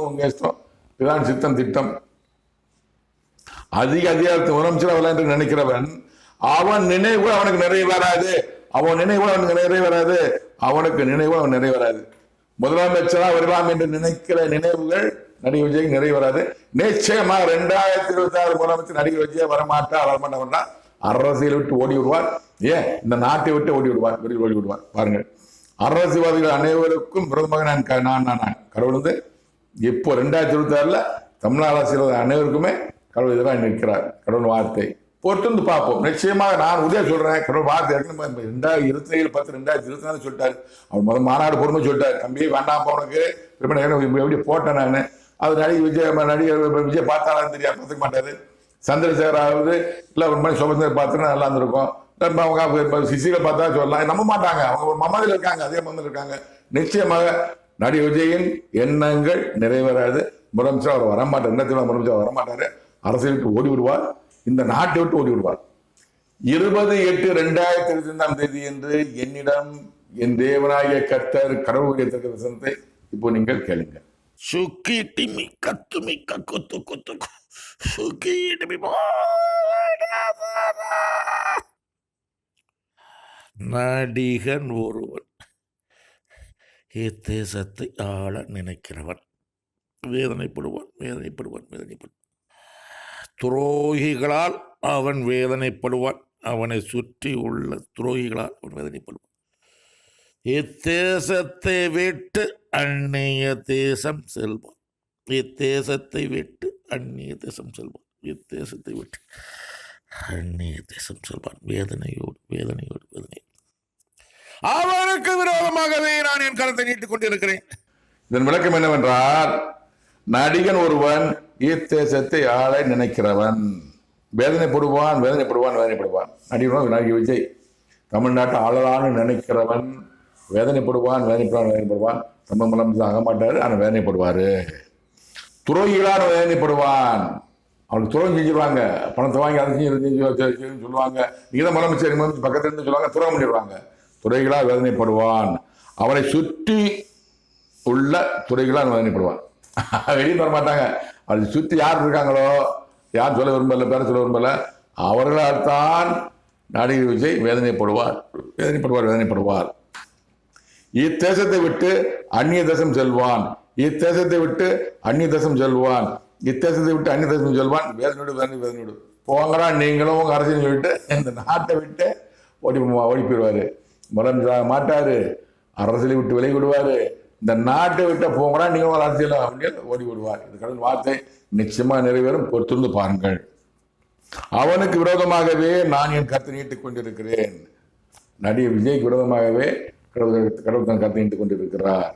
உங்க இஷ்டம். இதுதான் சித்தம் திட்டம். அதிகாரத்தை முதலமைச்சர் அவள என்று நினைக்கிறவன், அவன் நினைவு அவனுக்கு நிறைவேறாது. அவன் நினைவு அவனுக்கு நிறைவேறாது. அவனுக்கு நினைவு அவன் நிறைவேறாது. முதலமைச்சரா வரலாம் என்று நினைக்கிற நினைவுகள் நடிகர் விஜய் நிறைவேறாது. நிச்சயமாக 2026 முதலமைச்சர் நடிகர் விஜய் வரமாட்டார். அரசியலை விட்டு ஓடி விடுவார். ஏன் இந்த நாட்டை விட்டு ஓடி விடுவார். பாருங்க, அரசியல்வாதிகள் அனைவருக்கும் விரோதமாக நான் கடவுள் வந்து இப்போ 2026 தமிழ்நாடு அரசியல் அனைவருக்குமே கடவுள் எதிராக நிற்கிறார். கடவுள் வார்த்தை பொறுத்து பார்ப்போம். நிச்சயமாக நான் உதய சொல்றேன், கடவுள் வார்த்தை 2027 2024 சொல்லிட்டாரு. அவர் மாநாடு பொறுமை சொல்லிட்டாரு, தம்பி வேண்டாம் உனக்கு எப்படி போட்டேன் நான். அது நடிகர் விஜய் பார்த்தாலும் தெரியாது, பார்த்துக்க மாட்டாரு. சந்திரசேகராவது இல்லை ஒரு மாதிரி சோபந்தர் பார்த்துன்னா நல்லா இருந்திருக்கும். அவங்க சிசிகளை பார்த்தா சொல்லலாம், நம்ப மாட்டாங்க. அவங்க ஒரு மமதில் இருக்காங்க, அதே மமதில் இருக்காங்க. நிச்சயமாக நடிகர் விஜயின் எண்ணங்கள் நிறைவேறாது. முதலமைச்சர் அவர் வரமாட்டார், 2027 முதலமைச்சர் வரமாட்டாரு. அரசியல் விட்டு ஓடி விடுவார், இந்த நாட்டை விட்டு ஓடி விடுவார். 28/8/2025 என்று என்னிடம் என் தேவனாகிய கர்த்தர் கடவுள் வசனத்தை இப்போ நீங்கள் கேளுங்க. நடிகன் ஒருவன் இத்தேசத்தை ஆள நினைக்கிறவன் வேதனைப்படுவான். துரோகிகளால் அவன் வேதனைப்படுவான். அவனை சுற்றி உள்ள துரோகிகளால் அவன் வேதனைப்படுவான். இத்தேசத்தை விட்டு அந்நிய தேசம் செல்வான். இத்தேசத்தை விட்டு அந்நிய தேசம் செல்வான். இத்தேசத்தை விட்டு அந்நிய தேசம் செல்வான். வேதனையோடு அவனுக்கு விரோதமாகவே நான் என் கருத்தை நீட்டிக் கொண்டிருக்கிறேன். இதன் விளக்கம் என்னவென்றால், நடிகன் ஒருவன் ஈத்தேசத்தை ஆள நினைக்கிறவன். வேதனைப்படுவான் வேதனைப்படுவான் வேதனைப்படுவான். நடிகர் விஜய் தமிழ்நாட்டை ஆளலான்னு நினைக்கிறவன் வேதனைப்படுவான் வேதனைப்படுவான் வேதனைப்படுவான். தமிழ் முதலமைச்சர் ஆக மாட்டாரு, ஆனால் வேதனைப்படுவார். துரோகிகளான வேதனைப்படுவான். அவனுக்கு துரோகம் செஞ்சிருவாங்க, பணத்தை வாங்கி அதை செஞ்சு சொல்லுவாங்க. நீங்க தான் முதலமைச்சர் பக்கத்துல இருந்து சொல்லுவாங்க, துரோகம் பண்ணிடுவாங்க. துறைகளால் வேதனைப்படுவான். அவரை சுற்றி உள்ள துறைகளால் வேதனைப்படுவான். வெளியே தர மாட்டாங்க. அவரை சுற்றி யார் இருக்காங்களோ, யார் சொல்ல விரும்பல, பேர சொல்ல விரும்பல, அவர்களால் தான் நடிகர் விஜய் வேதனைப்படுவார் வேதனைப்படுவார் வேதனைப்படுவார். இத்தேசத்தை விட்டு அந்நிய தேசம் செல்வான். இத்தேசத்தை விட்டு அந்நிய தேசம் செல்வான். இத்தேசத்தை விட்டு அந்நிய தேசம் செல்வான். வேதனையோடு வேதனையோடு போங்கடா நீங்களும் உங்க அரசியல் சொல்லிட்டு இந்த நாட்டை விட்டு ஓடி போயிடுவாரு. முதலமைச்சராக மாட்டாரு, அரசியலை விட்டு விலகி விடுவாரு. இந்த நாட்டை விட்டு போங்கடா நீங்களும் ஒரு அரசியல் அப்படின்னு ஓடி விடுவார். இது கடந்த வார்த்தை நிச்சயமா நிறைவேறும். பொறுத்திருந்து பாருங்கள். அவனுக்கு விரோதமாகவே நான் என் கருத்தை நீட்டிக் கொண்டிருக்கிறேன். நடிகர் விஜய்க்கு விரோதமாகவே கடவுள் தன் கருத்தை நீட்டிக் கொண்டிருக்கிறார்.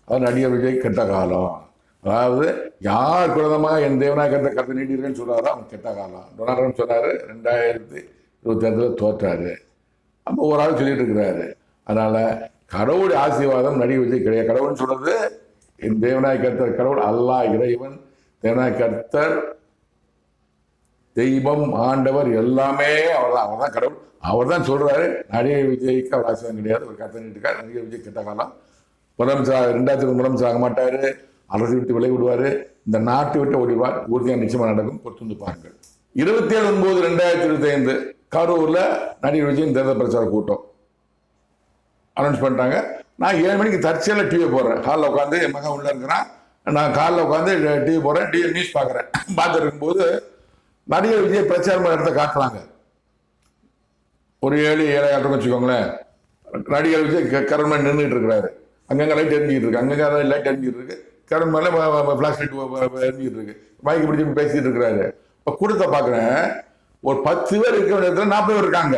அதாவது நடிகர் விஜய் கெட்ட காலம். அதாவது யார் விரோதமாக என் தேவநாயகத்தை கருத்தை நீட்டிருக்கேன்னு சொல்றாரோ அவன் கெட்ட காலம். டொனால்ட் ட்ரம்ப் சொன்னாரு 2026 தோற்றாரு. அப்போ ஒரு ஆள் சொல்லிட்டு இருக்கிறாரு. அதனால கடவுளுடைய ஆசீர்வாதம் நடிகர் விஜய் கிடையாது. கடவுள்னு சொல்றது என் தேவநாயக கர்த்தர் கடவுள் அல்லாஹ் இறைவன், தேவநாயக கர்த்தர், தெய்வம், ஆண்டவர் எல்லாமே அவர் தான் கடவுள். அவர் தான் சொல்றாரு. நடிகர் விஜய்க்கு அவர் ஆசீர்வாதம் கிடையாது. ஒரு கருத்தை நீட்டிருக்காரு. நடிகர் விஜய் கெட்ட காலம். முதலமைச்சர் 2000 முதலமைச்சர் ஆக மாட்டாரு, அரசு விட்டு விலகி விடுவாரு, இந்த நாட்டை விட்டு ஓடிடுவார். உறுதியாக நிச்சயமா நடக்கும். பொறுத்து பாருங்கள். 27/9/2025 கரூர்ல நடிகர் விஜயின் தேர்தல் பிரச்சார கூட்டம் அனௌன்ஸ் பண்ணிட்டாங்க. நான் 7 மணிக்கு தற்செயலாக டிவி போடுறேன். ஹாலில் உட்காந்து என் மகன் உள்ள இருக்கிறான். நான் காலில் உட்காந்து டிவி போடுறேன். டிவி நியூஸ் பார்க்குறேன். பார்த்துட்டு இருக்கும்போது நடிகர் விஜய் பிரச்சாரம் இடத்த காட்டுறாங்க. ஒரு 7-7:30 வச்சுக்கோங்களேன். நடிகர் விஜய் கரண் மேலே நின்றுட்டு இருக்கிறாரு. அங்கங்கே லைட் எரிஞ்சிட்டு இருக்கு, அங்கங்கே லைட் எரிஞ்சிட்டு இருக்கு. கரண் மேலே ஃபிளாஷ் லைட் எரிஞ்சிட்டு இருக்கு. மைக்கு பிடிச்சி பேசிட்டு இருக்கிறாரு. இப்போ கூட்டத்தை பார்க்குறேன். ஒரு 10 பேர் இருக்க வேண்டிய இடத்துல 40 பேர் இருக்காங்க.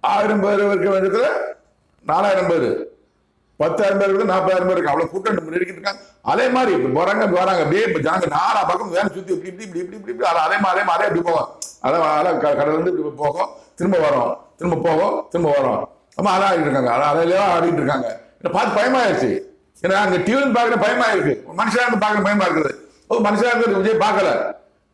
1000 பேர் இருக்க வேண்டிய இடத்துல 4000 பேர், 10,000 பேர் இருக்கு, 40,000 பேர் இருக்கு. அவ்வளவு கூட்டம் நெருக்கிட்டு இருக்காங்க. அதே மாதிரி இப்ப வராங்க அப்படியே ஜாங்க 4 பக்கம் வேலை சுத்தி இப்படி இப்படி இப்படி இப்படி இப்படி அதே மாதிரி அப்படி போகும். அதான் கடல் வந்து இப்படி போகும், திரும்ப வரும், திரும்ப போகும், திரும்ப வரும். ஆமா அதான் ஆடிட்டு இருக்காங்க. அதையெல்லாம் ஆடிட்டு இருக்காங்க. பார்த்து பயமாயிருச்சு. ஏன்னா அங்க டிவி பாக்குற பயமா இருக்கு. மனுஷனா இருந்து பாக்குற பயமா இருக்குது. மனுஷனா இருந்து விஜய் பார்க்கல,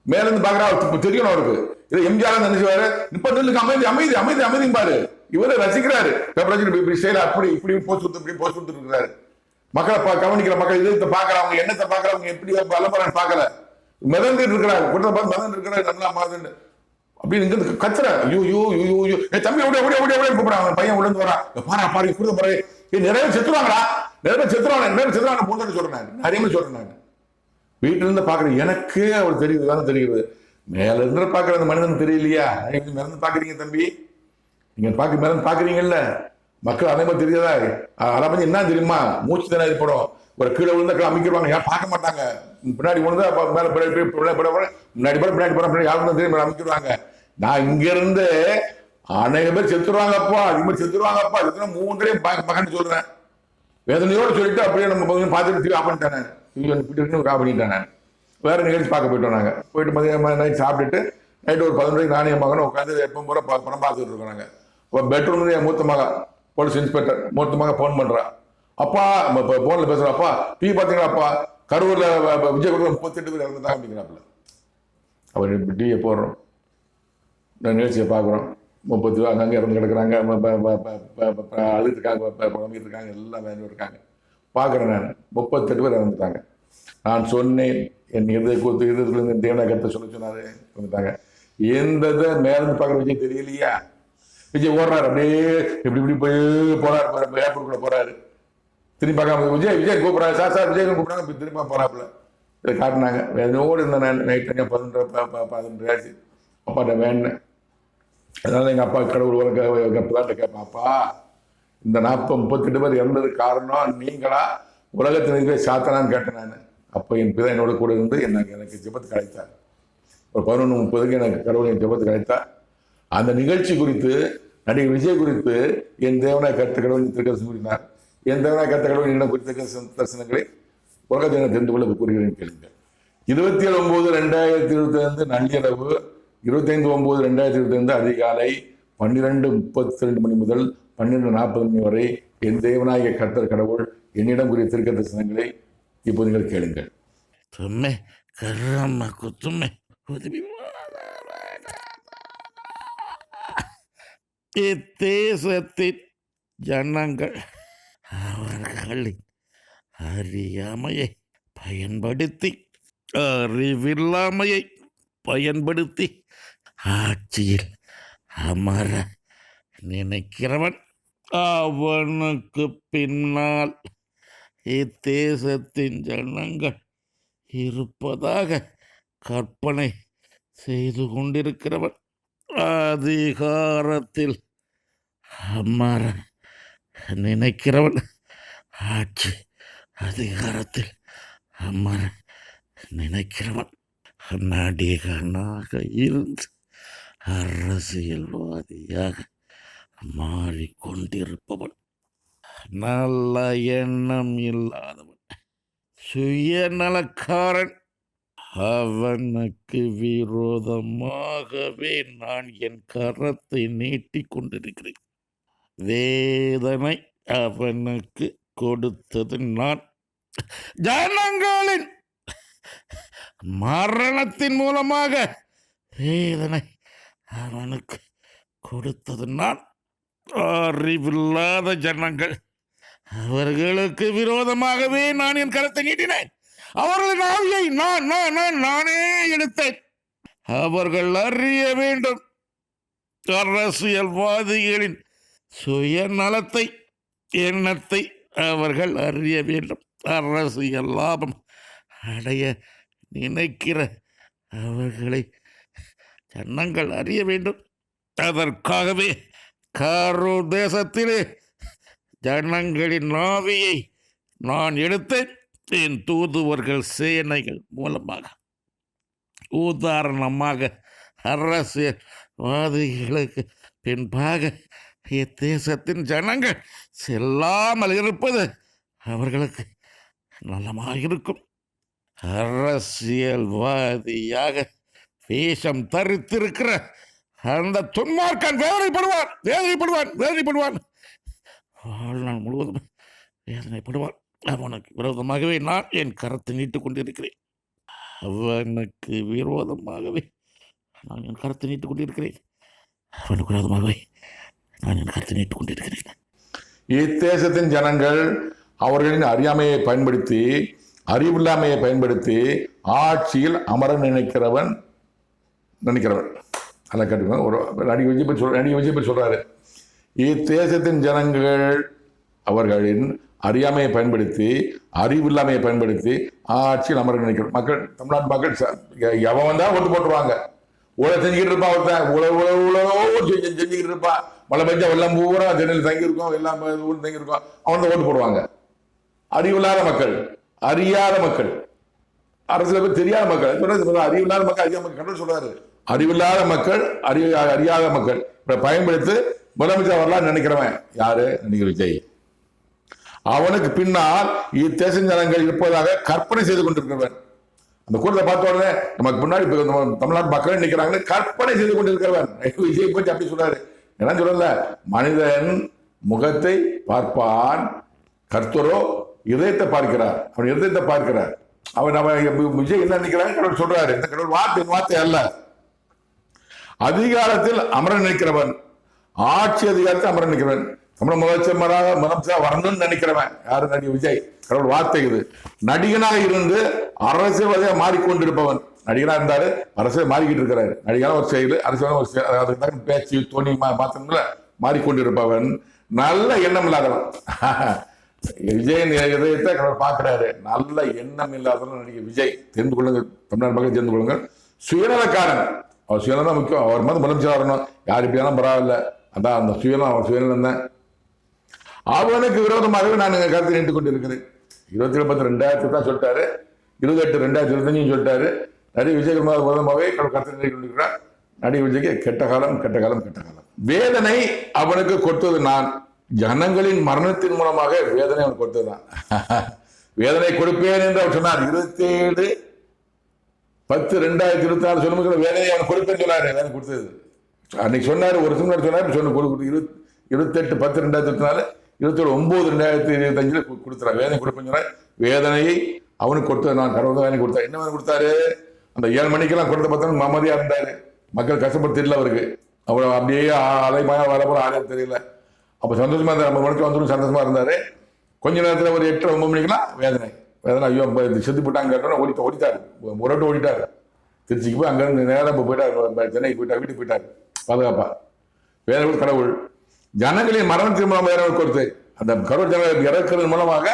மேல இருந்து பாக்குறா தெரியணும் அவருக்கு. இது எம்ஜிஆர் நினைச்சுவாரு. இப்ப நில்லுக்கு அமைதி அமைதி அமைதி அமைதி பாரு. இவரு ரசிக்கிறாரு. இப்படி செய்யல, அப்படி இப்படி போஸ்ட் கொடுத்து இருக்கிறாரு. மக்களை கவனிக்கிற மக்கள் இதயத்தை பாக்குறவங்க, எண்ணத்தை பாக்குறவங்க எப்படி அலம்பரம் பார்க்கல, மிதந்துட்டு இருக்கிறாங்க. கூட்டத்தை பார்த்து மிதந்து இருக்கிறாரு. நல்லா மாறுதுன்னு அப்படின்னு இங்க கத்துறேன். தம்பி கூப்பிடுறாங்க. பையன் உடந்து வரான். பாரு பாரு கொடுத்த பாரு. நிறைய செத்துருவாங்களா, நிறைய செத்துருவாங்க மூணு சொல்றேன். நிறைய சொல்றேன். நான் வீட்டுல இருந்து பாக்குறேன். எனக்கு அவர் தெரியுது தானே தெரியுது. மேல இருந்து பாக்குற அந்த மனிதன் தெரியலையா? மிதந்து பாக்குறீங்க தம்பி, நீங்க மிதந்து பாக்குறீங்கல்ல. மக்கள் அதே மாதிரி தெரியாதா? அதை பத்தி என்ன தெரியுமா? மூச்சு தானே ஏற்படும். ஒரு கீழே விழுந்தா அமைக்கிடுவாங்க, யாரும் பார்க்க மாட்டாங்க. பின்னாடி விழுந்தா மேல முன்னாடி பின்னாடி யாரும் தெரியும் அமைக்கிடுவாங்க. நான் இங்க இருந்து அநேக பேர் செத்துருவாங்கப்பா, அதிக பேர் செத்துருவாங்கப்பா, செத்துனா 3 மகன் சொல்றேன். வேதனையோடு சொல்லிட்டு அப்படியே நம்ம பார்த்துட்டு ஆஃப் பண்ணிட்டானே, ஆஃப் பண்ணிட்டானே. வேற நிகழ்ச்சி பார்க்க போயிட்டோம். நாங்கள் போயிட்டு மதியம் நைட் சாப்பிட்டுட்டு நைட்டு ஒரு 11 மணிக்கு நானே மகனும் உட்காந்து எப்போ போல படம் பார்த்துட்டு இருக்கோம். நாங்கள் இப்போ பெட்ரூம் என் மூத்த மகன் போலீஸ் இன்ஸ்பெக்டர் மூத்த மகன் ஃபோன் பண்ணுறான். அப்பா இப்போ ஃபோனில் பேசுகிறேன். அப்பா டிவி பார்த்தீங்களாப்பா, கரூரில் விஜய் கொடுக்குற 38 பேர் இறந்துட்டாங்க அப்படிங்கிறாப்புல. அவர் டிவியை போடுறோம், நிகழ்ச்சியை பார்க்குறோம். 30 பேர் அங்கங்கே இறந்து கிடக்குறாங்க, அழுதுருக்காங்க, புலம்பிட்டு இருக்காங்க, எல்லாம் வேணும் இருக்காங்க. பார்க்குறேன் நான் 38 பேர் இறந்துட்டாங்க. நான் சொன்னேன், என் இதயத்துலேருந்து தேவனா கருத்தை சொல்ல சொன்னாரு, வந்துட்டாங்க. எந்த மேலிருந்து பார்க்குற விஜய் தெரியலையா? விஜய் ஓடுறாரு, அப்படியே இப்படி இப்படி போய் போறாரு, ஏர்போர்ட்டுக்குள்ள போறாரு. திரும்பி பார்க்காம விஜய் கூப்பிட்றாரு, சார் விஜய் கூப்பிட்றாங்க, திரும்ப போறாப்புல. இதை காட்டினாங்க. வேதனையோடு இருந்தேன் நான். நைட் 11 ஆச்சு. அப்பாட்ட வேண்டேன். அதனால எங்கள் அப்பா கடவுள் பிள்ளாட்ட கேட்பேன், அப்பா இந்த 38 பேர் இறந்தது காரணம் நீங்களா, உலகத்தின் சாத்தனான்னு கேட்டேன் நான். அப்போ என் பிதா என்னோட கூட இருந்து எனக்கு ஜெபத்துக்கு அழைத்தார். ஒரு 11:30 எனக்கு கடவுள் என் ஜெபத்துக்கு அழைத்தார். அந்த நிகழ்ச்சி குறித்து, நடிகர் விஜய் குறித்து என் தேவனாய் கருத்து கடவுள் திருக்கரசு கூறினார். என் தேவனாய் கருத்து கடவுள் என்ன குறித்த தரிசனங்களை உலகத்தை தெரிந்து கொள்ள கூறுகிறேன் கேளுங்க. 27/9/2025 நள்ளிரவு, 25/9/2025 அதிகாலை 12:32 மணி முதல் 12:40 மணி வரை என் தேவனாகிய கர்த்தர் கடவுள் என்னிடம் கூறிய தீர்க்க தரிசனங்களை இப்போது நீங்கள் கேளுங்கள். தும்மே கர்ரம்மா குத்தும்மே இத்தேசத்தின் ஜனங்கள் அவர்களின் அறியாமையை பயன்படுத்தி, அறிவில்லாமையை பயன்படுத்தி ஆட்சியில் அமர நினைக்கிறவன் அவனுக்கு பின்னால் இத்தேசத்தின் ஜனங்கள் இருப்பதாக கற்பனை செய்து கொண்டிருக்கிறவன் அதிகாரத்தில் அமர நினைக்கிறவன் ஆட்சி அதிகாரத்தில் அமர நினைக்கிறவன் நடிகனாக இருந்து அரசியல்வாதியாக மாறிக்கொண்டிருப்பவன், நல்ல எண்ணம் இல்லாதவன், சுயநலக்காரன், அவனுக்கு விரோதமாகவே நான் என் கரத்தை நீட்டிக் கொண்டிருக்கிறேன். வேதனை அவனுக்கு கொடுத்தது நான். ஜனங்களின் மரணத்தின் மூலமாக வேதனை அவனுக்கு கொடுத்தது நான். அறிவில்லாத ஜனங்கள், அவர்களுக்கு விரோதமாகவே நான் என் கரத்தை நீட்டினேன். அவர்களின் ஆவியை நானே எடுத்தேன். அவர்கள் அறிய வேண்டும், அரசியல்வாதிகளின் சுயநலத்தை, எண்ணத்தை அவர்கள் அறிய வேண்டும். அரசியல் லாபம் அடைய நினைக்கிற அவர்களை ஜனங்கள் அறிய வேண்டும். அதற்காகவே காரோ தேசத்திலே ஜனங்களின் ஆவியை நான் எடுத்தேன். என் தூதுவர்கள் சேனைகள் மூலமாக, உதாரணமாக அரசியல்வாதிகளுக்கு பின்பாக இத்தேசத்தின் ஜனங்கள் செல்லாமல் இருப்பது அவர்களுக்கு நலமாயிருக்கும். அரசியல்வாதியாக வேஷம் தரித்திருக்கிற அந்த துன்மார்க்கன் வேதனைப்படுவான். வாழ்நாள் முழுவதும் வேதனைப்படுவான். அவனுக்கு விரோதமாகவே நான் என் கரத்தை நீட்டிக் கொண்டிருக்கிறேன். அவனுக்கு விரோதமாகவே நான் என் கரத்தை நீட்டிக் கொண்டிருக்கிறேன். அவனுக்கு விரோதமாகவே நான் என் கரத்தை நீட்டிக் கொண்டிருக்கிறேன். இத்தேசத்தின் ஜனங்கள் அவர்களின் அறியாமையை பயன்படுத்தி, அறிவில்லாமையை பயன்படுத்தி ஆட்சியில் அமர நினைக்கிறவன். அதை கேட்டுக்கோங்க. ஒரு நடிகை விஜய் சொல்றாரு, இத்தேசத்தின் ஜனங்கள் அவர்களின் அறியாமையை பயன்படுத்தி, அறிவில்லாமையை பயன்படுத்தி ஆட்சியில் அமர நினைக்கிற மக்கள். தமிழ்நாட்டு மக்கள் எவன் வந்தா ஓட்டு போட்டுருவாங்க. ஊழல் செஞ்சுக்கிட்டு இருப்பான். ஒருத்தன் உழவோ செஞ்சுக்கிட்டு இருப்பான். மழை பெஞ்சா வெள்ளம் பூரா சென்னையில் தங்கியிருக்கோம், எல்லாம் ஊர் தங்கியிருக்கோம். அவன் தான் ஓட்டு போடுவாங்க. அறிவில்லாத மக்கள், அறியாத மக்கள், அரசியல் பேர் தெரியாத மக்கள், அறிவில்லாத மக்கள், அறியாத மக்கள் கடவுள் சொல்றாரு. அறிவில்லாத மக்கள், அறியாத மக்கள் பயன்படுத்தி முதலமைச்சர் வரலாம் நினைக்கிறவன் யாரு? நடிகர் விஜய். அவனுக்கு பின்னால் இத்தேச ஜனங்கள் இருப்பதாக கற்பனை செய்து கொண்டிருக்கிறவன். அந்த கூட்டத்தை பார்த்த உடனே நமக்கு முன்னாடி தமிழ்நாட்டு மக்கள் நினைக்கிறாங்கன்னு கற்பனை செய்து கொண்டிருக்கிறவன் விஜய் பற்றி அப்படி சொல்றாரு. என்ன சொல்லல, மனிதன் முகத்தை பார்ப்பான், கர்த்தரோ இதயத்தை பார்க்கிறார். அவன் இதயத்தை பார்க்கிறார். அவன் விஜய் என்ன நினைக்கிறாங்க கடவுள் சொல்றாரு. இந்த கடவுள் வார்த்தை அல்ல. அதிகாரத்தில் அமர நினைக்கிறவன், ஆட்சி அதிகாரத்தில் அமர நினைக்கிறவன், தமிழ் முதலமைச்சர் வரணும்னு நினைக்கிறவன் யாரு? நடிகர் விஜய். கடவுள் வார்த்தை இது. நடிகனாக இருந்து அரசியல்வாதியாக மாறிக்கொண்டிருப்பவன். நடிகனா இருந்தாரு, அரசியல் மாறிக்கிட்டு இருக்கிறாரு. நடிகனா ஒரு செயல், அரசியல் பேச்சு தோணி மாத்திரம்ல மாறிக்கொண்டிருப்பவன், நல்ல எண்ணம் இல்லாதவன். விஜயின் இதயத்தை கடவுள் பார்க்கிறாரு. நல்ல எண்ணம் இல்லாதவன் நடிகர் விஜய். தெரிந்து கொள்ளுங்க, தமிழ்நாடு மக்கள் தெரிந்து கொள்ளுங்கள். சுயநலக்காரன். அவர் சுயநலம் முக்கியம். அவர் மாதிரி முதலமைச்சர் வரணும். யார் இப்படியாலும் பரவாயில்ல. அதான் அந்த சுயநலம் தான். அவனுக்கு விரோதமாகவே நான் எங்கள் கருத்தை நீட்டுக் கொண்டிருக்கிறேன். 27/10/2000 தான் சொல்லிட்டாரு. 28/2025 சொல்லிட்டாரு. நடிகர் விஜயகுமார் விரோதமாகவே கருத்தை நீட்டிக் கொண்டிருக்கிறார். நடிகர் விஜய்க்கு கெட்ட காலம். வேதனை அவனுக்கு கொடுத்தது நான். ஜனங்களின் மரணத்தின் மூலமாக வேதனை அவனுக்கு கொடுத்ததுதான். வேதனை கொடுப்பேன் என்று அவர் சொன்னார். 10/2024 சொல்லும்போது வேலையை அவன் கொடுப்பேன்னு சொன்னாரு. வேலை கொடுத்தது அன்னைக்கு சொன்னாரு, ஒரு சொன்னார் சொன்னார் சொன்ன 28/10/2024 27/9/2025 கொடுத்துறா வேதனை கொடுப்பேன்னு சொன்னார். வேதனையை அவனுக்கு கொடுத்தது நான் கடவுள் தான் வேலை கொடுத்தா. என்ன வேலை கொடுத்தாரு? அந்த 7 மணிக்கெல்லாம் கொடுத்த பார்த்தா மமதியா இருந்தாரு. மக்கள் கஷ்டப்பட்டு தெரியல அவருக்கு. அவ்வளோ அப்படியே அலைமயா வர போல ஆளே தெரியல. அப்போ சந்தோஷமா இருந்தார். 5 மணிக்கு வந்துடும் சந்தோஷமா இருந்தாரு. கொஞ்ச நேரத்தில் ஒரு 8-9 மணிக்கெல்லாம் வேதனை ஐயோ செத்து போட்டாங்க ஓடிட்டாரு. ஒரு வட்டம் ஓடிட்டாரு. திருச்சிக்கு போய் அங்கேருந்து நேரம் போயிட்டார். சென்னைக்கு போயிட்டார். வீட்டுக்கு போயிட்டார் பாதுகாப்பா. வேதனை கடவுள் ஜனங்களின் மரணத்தின் மூலம் வேதனை கொடுத்து அந்த கடவுள் ஜனங்கள் இறக்கிறது மூலமாக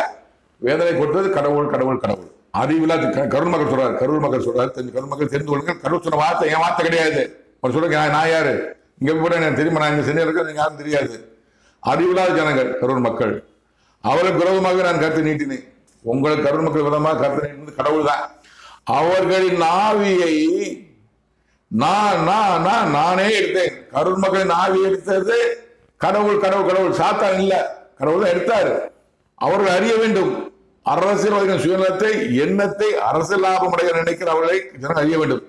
வேதனை கொடுத்தது கடவுள் கடவுள் கடவுள். அறிவில்லா கருள் மக்கள் சொல்றாரு. கருள் மக்கள் சொல்றாரு. கருள் மக்கள் தெரிந்து கொள்ளுங்க. கடவுள் சொன்ன வார்த்தை என் வார்த்தை கிடையாது. அவர் சொல்லுங்க நான் யாரு இங்க கூட எனக்கு தெரியுமா? நான் இந்த சென்னையில் இருக்க எனக்கு யாரும் தெரியாது. அறிவில்லாத ஜனங்கள் கருள் மக்கள். அவர்களுக்கு விரோதமாக நான் கருத்து நீட்டினேன். உங்களுக்கு கருள் மக்கள் விரோதமாக கருத்து நீட்டினது கடவுள் தான். அவர்களின் ஆவியை நானே எடுத்தேன். கருள் மக்களின் ஆவியை எடுத்தது கடவுள் கடவுள் கடவுள். சாத்தான் இல்ல, கடவுள் தான் எடுத்தாரு. அவர்கள் அறிய வேண்டும் அரசியல்வாதிகளின் சுயநலத்தை எண்ணத்தை அரசியல் லாபம் அடைய நினைக்கிற அவர்களை ஜனங்கள் அறிய வேண்டும்.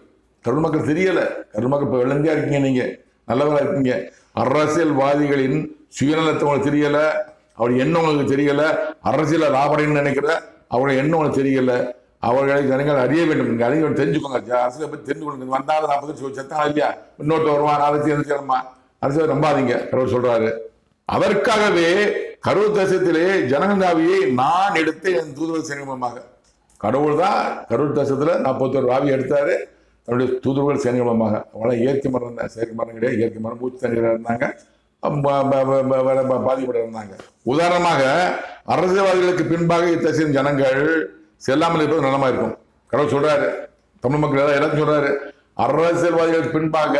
கருள் மக்கள் தெரியல. கருள் மக்கள் இப்ப விளங்கியா இருக்கீங்க, நீங்க நல்லவரா இருக்கீங்க. அரசியல்வாதிகளின் சுயநலத்தை உங்களுக்கு தெரியல, அவருடைய எண்ணம் உங்களுக்கு தெரியல. அரசியல லாபம் நினைக்கிற அவருடைய எண்ணம் உங்களுக்கு தெரியல. அவர்களை ஜனங்கள் அறிய வேண்டும். நீங்க அறிய தெரிஞ்சுக்கோங்க. அரசியலை பத்தி தெரிஞ்சு கொள்ளுங்க. வந்தாலும் 40 செத்தான் இல்லையா, இன்னொருத்த வருவான் அரசியல் நம்பாதீங்க. கடவுள் சொல்றாரு. அதற்காகவே கரூர் தேசத்திலே ஜனகந்தாவியை நான் எடுத்து என் தூதுவர் சேனைமாக. கடவுள் தான் கரூர் தேசத்துல 41 ஆவியை எடுத்தாரு தன்னுடைய தூதுவர் சேனை மூலமாக. அவங்கள இயற்கை மரம் தான், செயற்கை மரம் கிடையாது. இயற்கை மரம் மூச்சு தண்ணீர் இருந்தாங்க, பாதிக்கப்பட இருந்தாங்க. உதாரணமாக அரசியல்வாதிகளுக்கு பின்பாக இத்தேசத்தின் ஜனங்கள் செல்லாமல் இருப்பது நலமா இருக்கும். கடவுள் சொல்றாரு. தமிழ் மக்கள் எல்லாத்தையும் சொல்றாரு. அரசியல்வாதிகளுக்கு பின்பாக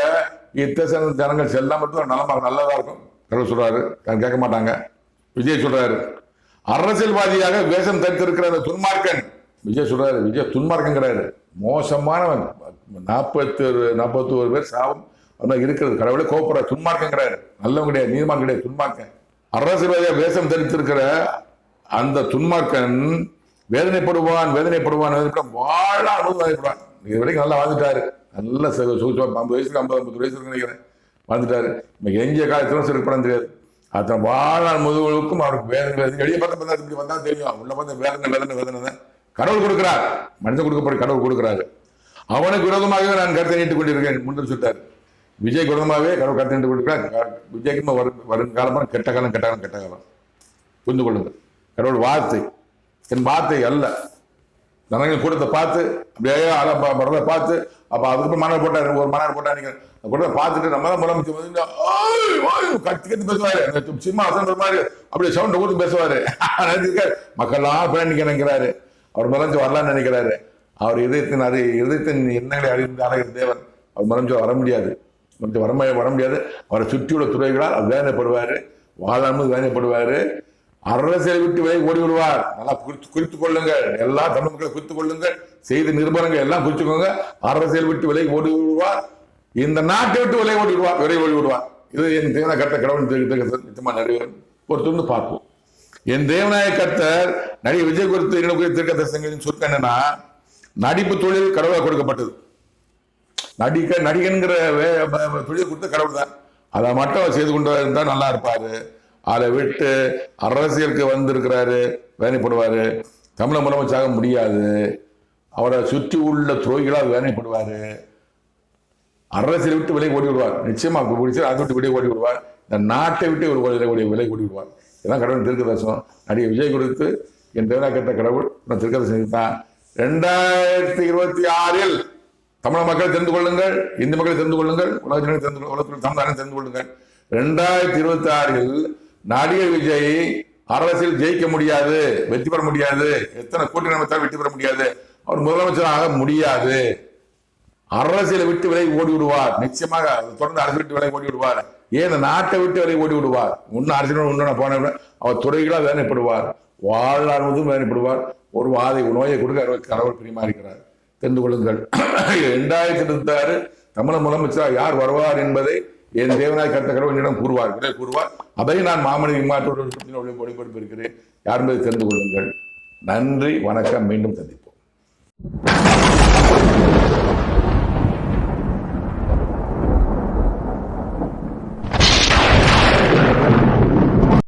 இத்தேச ஜனங்கள் செல்லாமல் இருப்பது நலமாக நல்லதா இருக்கும். கடவுள் சொல்றாரு. கேட்க மாட்டாங்க. விஜய் சொல்றாரு. அரசியல்வாதியாக வேஷம் தரித்திருக்கிற அந்த துன்மார்க்கன் விஜய் சொல்றாரு. விஜய் துன்மார்க்கன் கிடையாது, மோசமானவன். 41 பேர் சாபம் இருக்கிறது. கடவுளே கோபப்படுற துன்மார்க்கன் கிடையாது, நல்லவன் கிடையாது, நீதிமான் கிடையாது, துன்மார்க்கன். அரசியல்வாதியாக வேஷம் தரித்திருக்கிற அந்த துன்மார்க்கன் வேதனைப்படுவான் வாழான் வேதனைப்படுவான். இது வரைக்கும் நல்லா வாழ்ந்துட்டாரு. நல்ல 50 வயசுக்கு 50 வயசுக்கு நினைக்கிறேன் வாழ்ந்துட்டாரு. எஞ்சிய காலத்திலும் சிறுப்படம் தெரியாது. அத்தனை வாழ்நாள் முதுகுக்கும் அவருக்கு வேதனை. வெளியே பார்த்தா இப்படி வந்தா தெரியும். உள்ள பார்த்த வேதனை தான் கடவுள் கொடுக்கிறார். மனிதன் கொடுக்கப்பட்ட கடவுள் கொடுக்கிறாரு. அவனுக்கு விரோதமாகவே நான் கருத்தை நீட்டுக் கொண்டிருக்கேன் முன்னு சொல்லிட்டாரு. விஜய்க்கு விரோதமாகவே கடவுள் கருத்தை நீட்டுக் கொண்டிருக்கிறார். விஜய்க்கு வருங்காலமான கெட்ட காலம் புரிந்து கொள்ளுங்கள். கடவுள் வார்த்தை என் வார்த்தை அல்ல. ஜனங்கள் கூட்டத்தை பார்த்து அப்படியே மரத்தை பார்த்து அப்ப அதுக்கு மாநாடு போட்டாரு. ஒரு மாநாடு போட்டாங்க. கூட்டத்தை பார்த்துட்டு நம்ம தான் முதலமைச்சர் கத்தி பேசுவாரு. சினிமா வசந்த மாதிரி அப்படியே சவுண்ட் கொடுத்து பேசுவாரு. மக்கள்லாம் பின்னாடி நினைக்கிறாரு. அவர் முதலமைச்சர் வரலான்னு நினைக்கிறாரு. அவர் இதயத்தின் எண்ணங்களை அறிந்து அழகிற தேவன். அவர் முதலமைச்சர் வர முடியாது. வர முடியாது. அவரை சுற்றியுள்ள துறைகளால் அவர் வேதனைப்படுவாரு. வாழாமல் வேதனைப்படுவாரு. அரசியலை விட்டு விலை ஓடி விடுவார். நல்லா குறித்துக் கொள்ளுங்கள். எல்லா தமிழ் மக்களை குறித்துக் கொள்ளுங்கள். செய்தி நிருபரங்கள் எல்லாம் குறிச்சுக்கோங்க. அரசியல் விட்டு விலை ஓடி விடுவார். இந்த நாட்டை விட்டு விலை ஓடி விடுவார். இது என் தேவநாய கர்த்தர் கடவுள் நிச்சயமா நிறைவேறும். பொறுத்து பார்ப்போம். என் தேவநாய கர்த்தர் நடிகர் விஜய் குறித்து திருக்க தரிசனங்களின் சுருக்கம் என்னன்னா, நடிப்பு தொழில் கடவுளாக கொடுக்கப்பட்டது. நடிகன்கிற தொழில் கொடுத்த கடவுள் தான். அதை மட்டும் செய்து கொண்டு இருந்தால் நல்லா இருப்பாரு. அதை விட்டு அரசியலுக்கு வந்திருக்கிறாரு, வேதனைப்படுவாரு. தமிழக முதலமைச்சராக முடியாது. அவரை சுற்றி உள்ள துரோகிகளால் வேதனைப்படுவாரு. அரசியலை விட்டு விலை ஓடி விடுவார். நிச்சயமா பிடிச்சி அதை விட்டு விலை ஓடி விடுவார். இந்த நாட்டை விட்டு ஒரு விலை ஓடி விடுவார். இதுதான் கடவுள் திருக்க தரிசனம். நடிகர் விஜய் குறித்து என் தேவநாய கர்த்தர் கடவுள் திருக்க தரிசனம் தான். 2026 தமிழக மக்களை தெரிந்து கொள்ளுங்கள், இந்து மக்களை தெரிந்து கொள்ளுங்கள், உலகத்தினர் தெரிந்து கொள்ளுங்கள். 2026 நடிகர் விஜய் அரசியல் ஜெயிக்க முடியாது, வெற்றி பெற முடியாது. எத்தனை கூட்டணி அமைத்தால் வெற்றி பெற முடியாது. அவர் முதலமைச்சராக முடியாது. அரசியலை விட்டு விலை ஓடி விடுவார். நிச்சயமாக தொடர்ந்து அரசியல் விட்டு விலை ஓடி விடுவார். ஏன் நாட்டை விட்டு விலை ஓடி விடுவார். இன்னும் அரசியல் போன அவர் துறைகளாக வேதனைப்படுவார். வாழ்நாள் முழுவதும் வேதனைப்படுவார். ஒரு நோயை கொடுக்க கடவுள் பிரியமா இருக்கிறார். தெரிந்து கொள்ளுங்கள். 2026 தமிழக முதலமைச்சராக யார் வருவார் என்பதை என் தேவநாய கர்த்தர் கடவுள் என்னிடம் கூறுவார். அதை நான் மாமனித மாற்றோடு ஒளிபரப்பு இருக்கிறேன். யார் என்பதை தெரிந்து கொள்ளுங்கள். நன்றி, வணக்கம். மீண்டும் சந்திப்போம்.